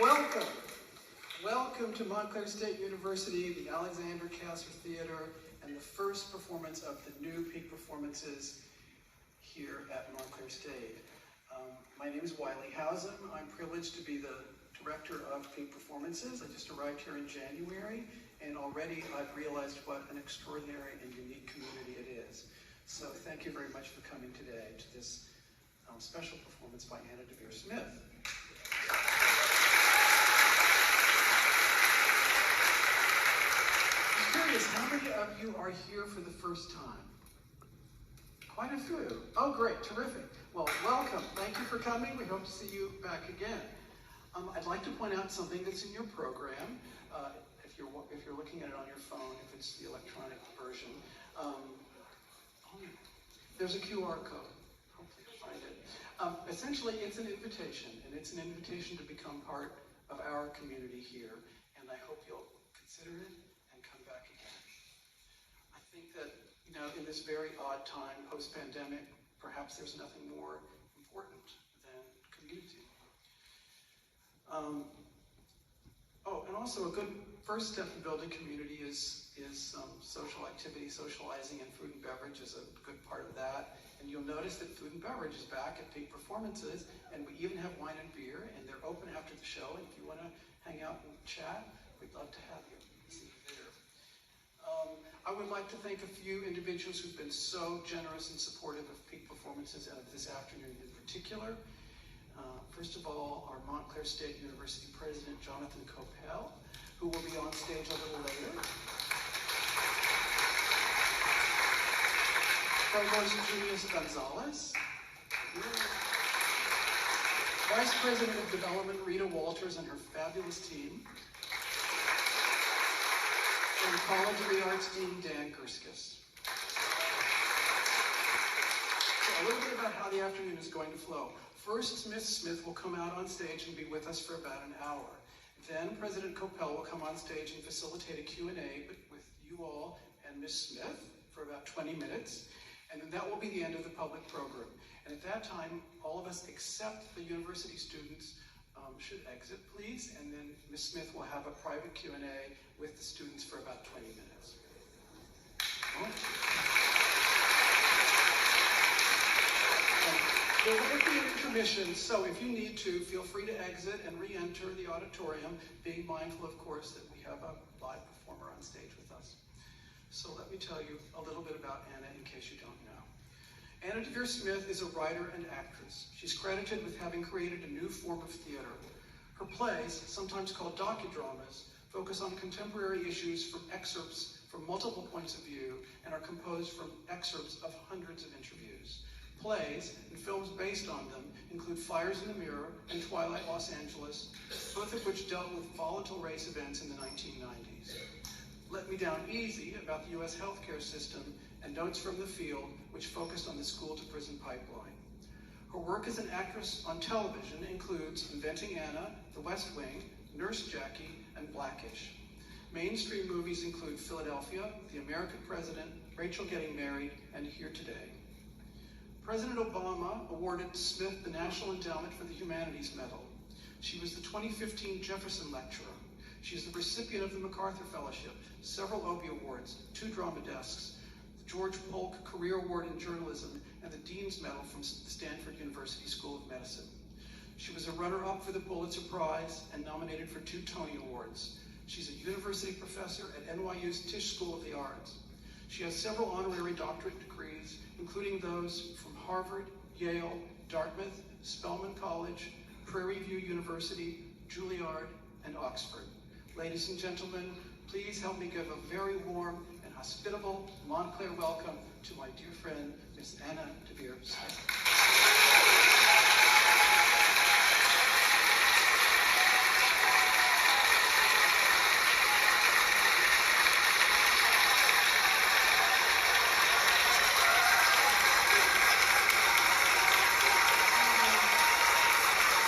Welcome. Welcome to Montclair State University, the Alexander Kasser Theater, and the first performance of the new Peak Performances here at Montclair State. My name is Wiley Housen. I'm privileged to be the director of Peak Performances. I just arrived here in January, and already I've realized what an extraordinary and unique community it is. So thank you very much for coming today to this special performance by Anna Deavere Smith. I'm curious, how many of you are here for the first time? Quite a few. Oh, great, terrific. Well, welcome. Thank you for coming. We hope to see you back again. I'd like to point out something that's in your program. If you're looking at it on your phone, if it's the electronic version, there's a QR code. Hopefully you'll find it. Essentially, it's an invitation, and it's an invitation to become part of our community here. And I hope you'll consider it and come back again. I think that, in this very odd time, post-pandemic, perhaps there's nothing more important than community. And also a good first step in building community is social activity, socializing, and food and beverage is a good part of that. And you'll notice that food and beverage is back at Peak Performances, and we even have wine and beer, and they're open after the show. And if you want to hang out and chat, we'd love to have you. See you there. I would like to thank a few individuals who've been so generous and supportive of Peak Performances and of this afternoon in particular. First of all, our Montclair State University President, Jonathan Coppell, who will be on stage a little later. Provost Julius Gonzalez. Vice President of Development, Rita Walters, and her fabulous team. And College of the Arts Dean, Dan Gerskis. So a little bit about how the afternoon is going to flow. First, Miss Smith will come out on stage and be with us for about an hour. Then President Coppell will come on stage and facilitate a Q&A with you all and Miss Smith for about 20 minutes. And then that will be the end of the public program. And at that time, all of us except the university students should exit, please. And then Miss Smith will have a private Q&A with the students for about 20 minutes. There will be an intermission, so if you need to, feel free to exit and re-enter the auditorium, being mindful, of course, that we have a live performer on stage with us. So let me tell you a little bit about Anna in case you don't know. Anna Deavere Smith is a writer and actress. She's credited with having created a new form of theater. Her plays, sometimes called docudramas, focus on contemporary issues from excerpts from multiple points of view and are composed from excerpts of hundreds of interviews. Plays and films based on them include Fires in the Mirror and Twilight Los Angeles, both of which dealt with volatile race events in the 1990s. Let Me Down Easy, about the U.S. healthcare system, and Notes from the Field, which focused on the school-to-prison pipeline. Her work as an actress on television includes Inventing Anna, The West Wing, Nurse Jackie, and Blackish. Mainstream movies include Philadelphia, The American President, Rachel Getting Married, and Here Today. President Obama awarded Smith the National Endowment for the Humanities Medal. She was the 2015 Jefferson Lecturer. She is the recipient of the MacArthur Fellowship, several Obie Awards, 2 Drama Desks, the George Polk Career Award in Journalism, and the Dean's Medal from the Stanford University School of Medicine. She was a runner-up for the Pulitzer Prize and nominated for 2 Tony Awards. She's a university professor at NYU's Tisch School of the Arts. She has several honorary doctorate degrees, including those from Harvard, Yale, Dartmouth, Spelman College, Prairie View University, Juilliard, and Oxford. Ladies and gentlemen, please help me give a very warm and hospitable Montclair welcome to my dear friend, Miss Anna Deavere Smith.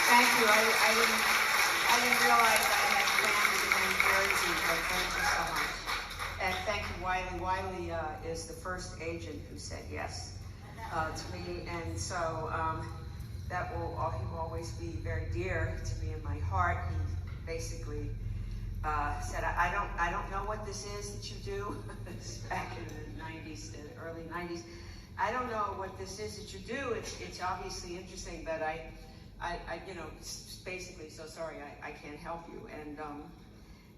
Thank you. I didn't realize I had fans in New Jersey, but thank you so much. And thank you, Wiley. Wiley is the first agent who said yes to me, and so he will always be very dear to me in my heart. He basically said, I don't know what this is that you do. This is back in the 90s, the early 90s. I don't know what this is that you do. It's obviously interesting, but I you know, basically, so sorry, I can't help you. And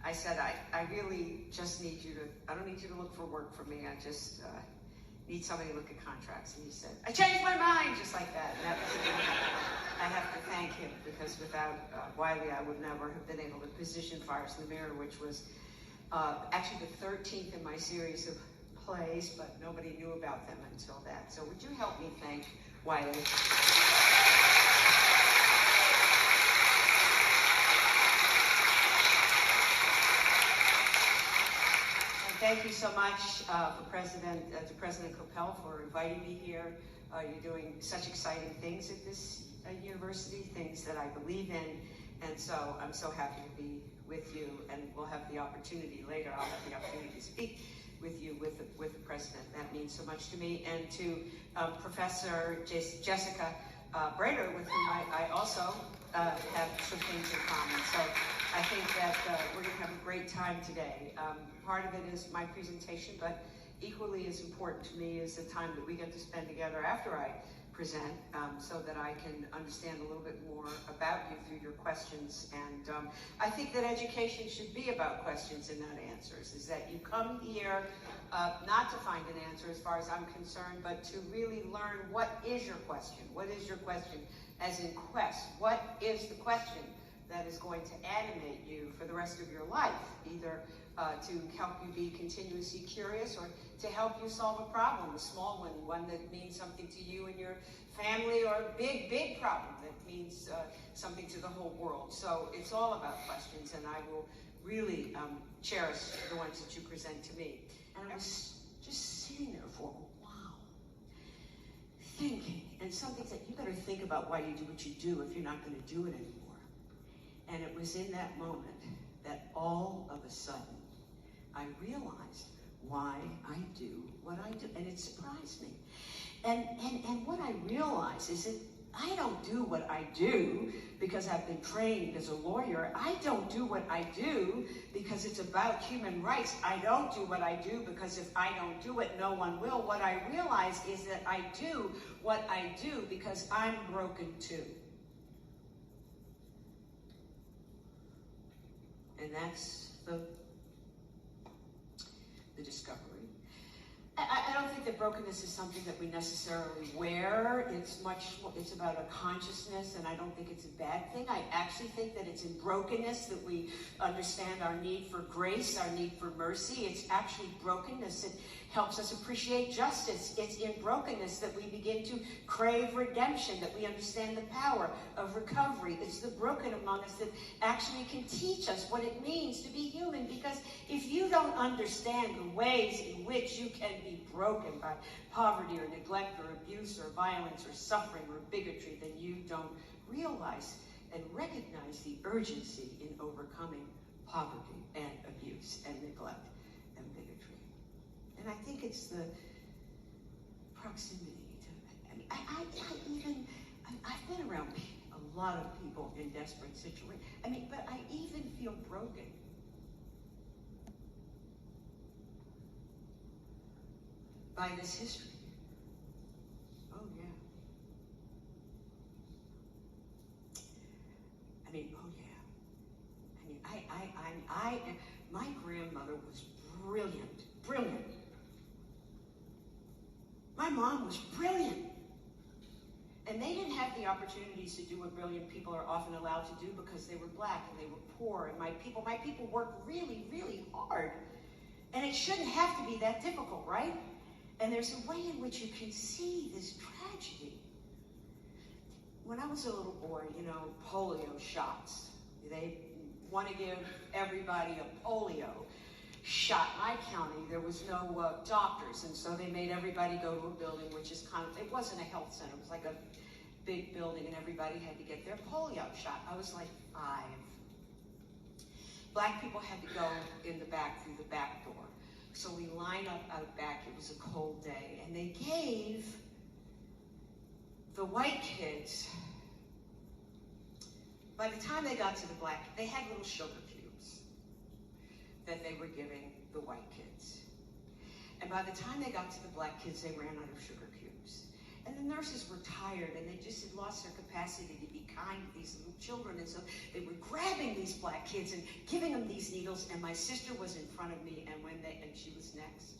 I said, I really just need you to, I don't need you to look for work for me. I just need somebody to look at contracts. And he said, I changed my mind, just like that. And that was, I have to thank him, because without Wiley, I would never have been able to position Fires in the Mirror, which was actually the 13th in my series of plays, but nobody knew about them until that. So would you help me thank Wiley? Thank you so much to President Coppell for inviting me here. You're doing such exciting things at this university, things that I believe in, and so I'm so happy to be with you, and we'll have the opportunity later. I'll have the opportunity to speak with you, with the president. That means so much to me, and to Professor Jessica Brader, with whom I also have some things in common. So I think that we're going to have a great time today. Part of it is my presentation, but equally as important to me is the time that we get to spend together after I present, so that I can understand a little bit more about you through your questions. And I think that education should be about questions and not answers, is that you come here not to find an answer as far as I'm concerned, but to really learn what is your question. What is your question, as in quest? What is the question that is going to animate you for the rest of your life, either to help you be continuously curious, or to help you solve a problem, a small one that means something to you and your family, or a big, big problem that means something to the whole world. So it's all about questions, and I will really cherish the ones that you present to me. And I was just sitting there for a while, thinking, and some things that you better think about why you do what you do if you're not going to do it anymore. And it was in that moment that all of a sudden I realized why I do what I do, and it surprised me. And what I realized is that I don't do what I do because I've been trained as a lawyer. I don't do what I do because it's about human rights. I don't do what I do because if I don't do it, no one will. What I realize is that I do what I do because I'm broken too. And that's the discovery. I don't think that brokenness is something that we necessarily wear. It's about a consciousness, and I don't think it's a bad thing. I actually think that it's in brokenness that we understand our need for grace, our need for mercy. It's actually brokenness that helps us appreciate justice. It's in brokenness that we begin to crave redemption, that we understand the power of recovery. It's the broken among us that actually can teach us what it means to be human, because if you don't understand the ways in which you can be broken by poverty or neglect or abuse or violence or suffering or bigotry, then you don't realize and recognize the urgency in overcoming poverty and abuse and neglect and bigotry. And I think it's the proximity to, I've been around a lot of people in desperate situations. But I even feel broken by this history. Oh yeah. My grandmother was brilliant. My mom was brilliant. And they didn't have the opportunities to do what brilliant people are often allowed to do because they were black and they were poor. And my people worked really, really hard. And it shouldn't have to be that difficult, right? And there's a way in which you can see this tragedy. When I was a little boy, polio shots. They want to give everybody a polio shot. In my county, there was no doctors, and so they made everybody go to a building, which is it wasn't a health center. It was like a big building, and everybody had to get their polio shot. I was like 5. Black people had to go in the back through the back door. So we line up out back. It was a cold day, and they gave the white kids by the time they got to the black, they had little sugar cubes that they were giving the white kids. And by the time they got to the black kids, they ran out of sugar cubes. And the nurses were tired, and they just had lost their capacity to be kind to these little children. And so they were grabbing these black kids and giving them these needles. And my sister was in front of me, and she was next.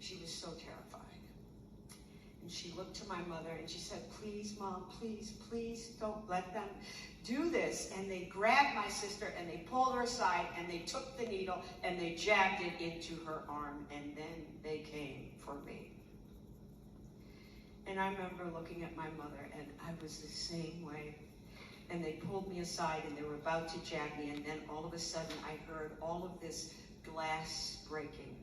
She was so terrified. And she looked to my mother and she said, "Please, Mom, please, please don't let them do this." And they grabbed my sister and they pulled her aside and they took the needle and they jabbed it into her arm, and then they came for me. And I remember looking at my mother, and I was the same way. And they pulled me aside and they were about to jab me, and then all of a sudden I heard all of this glass breaking.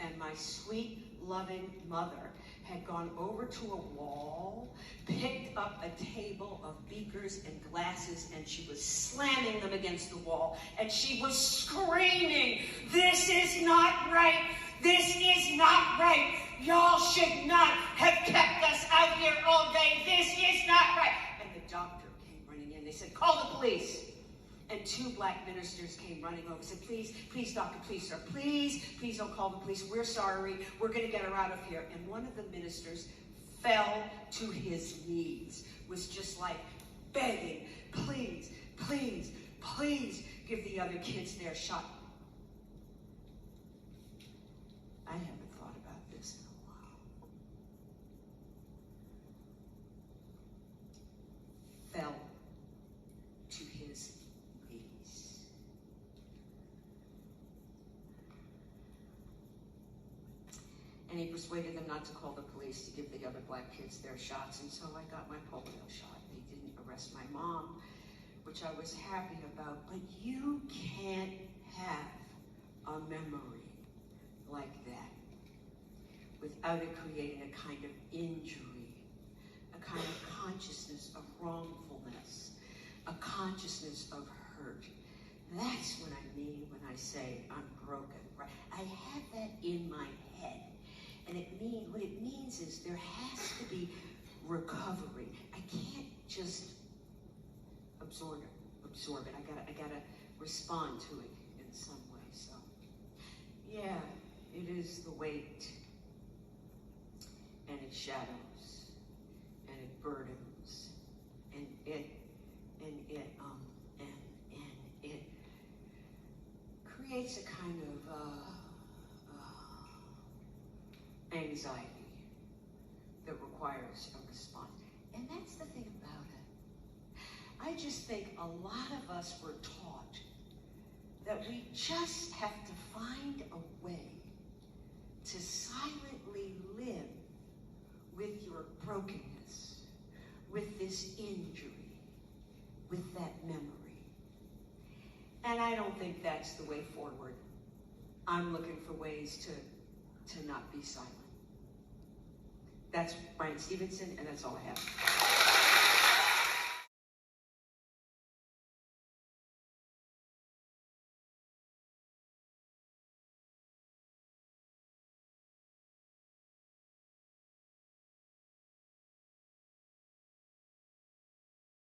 And my sweet, loving mother had gone over to a wall, picked up a table of beakers and glasses, and she was slamming them against the wall. And she was screaming, "This is not right! This is not right! Y'all should not have kept us out here all day! This is not right!" And the doctor came running in. They said, "Call the police." And two black ministers came running over and said, "Please, please, doctor, please, sir, please, please don't call the police. We're sorry. We're going to get her out of here." And one of the ministers fell to his knees, was just like begging, "Please, please, please give the other kids their shot." I haven't thought about this in a while. Fell to his knees. And he persuaded them not to call the police, to give the other black kids their shots. And so I got my polio shot. They didn't arrest my mom, which I was happy about. But you can't have a memory like that without it creating a kind of injury, a kind of consciousness of wrongfulness, a consciousness of hurt. That's what I mean when I say I'm broken. Right? I have that in my head. And what it means is there has to be recovery. I can't just absorb it. I gotta respond to it in some way. So yeah, it is the weight, and it shadows, and it burdens, and it creates a kind of anxiety that requires a response. And that's the thing about it. I just think a lot of us were taught that we just have to find a way to silently live with your brokenness, with this injury, with that memory. And I don't think that's the way forward. I'm looking for ways to not be silent. That's Brian Stevenson, and that's all I have.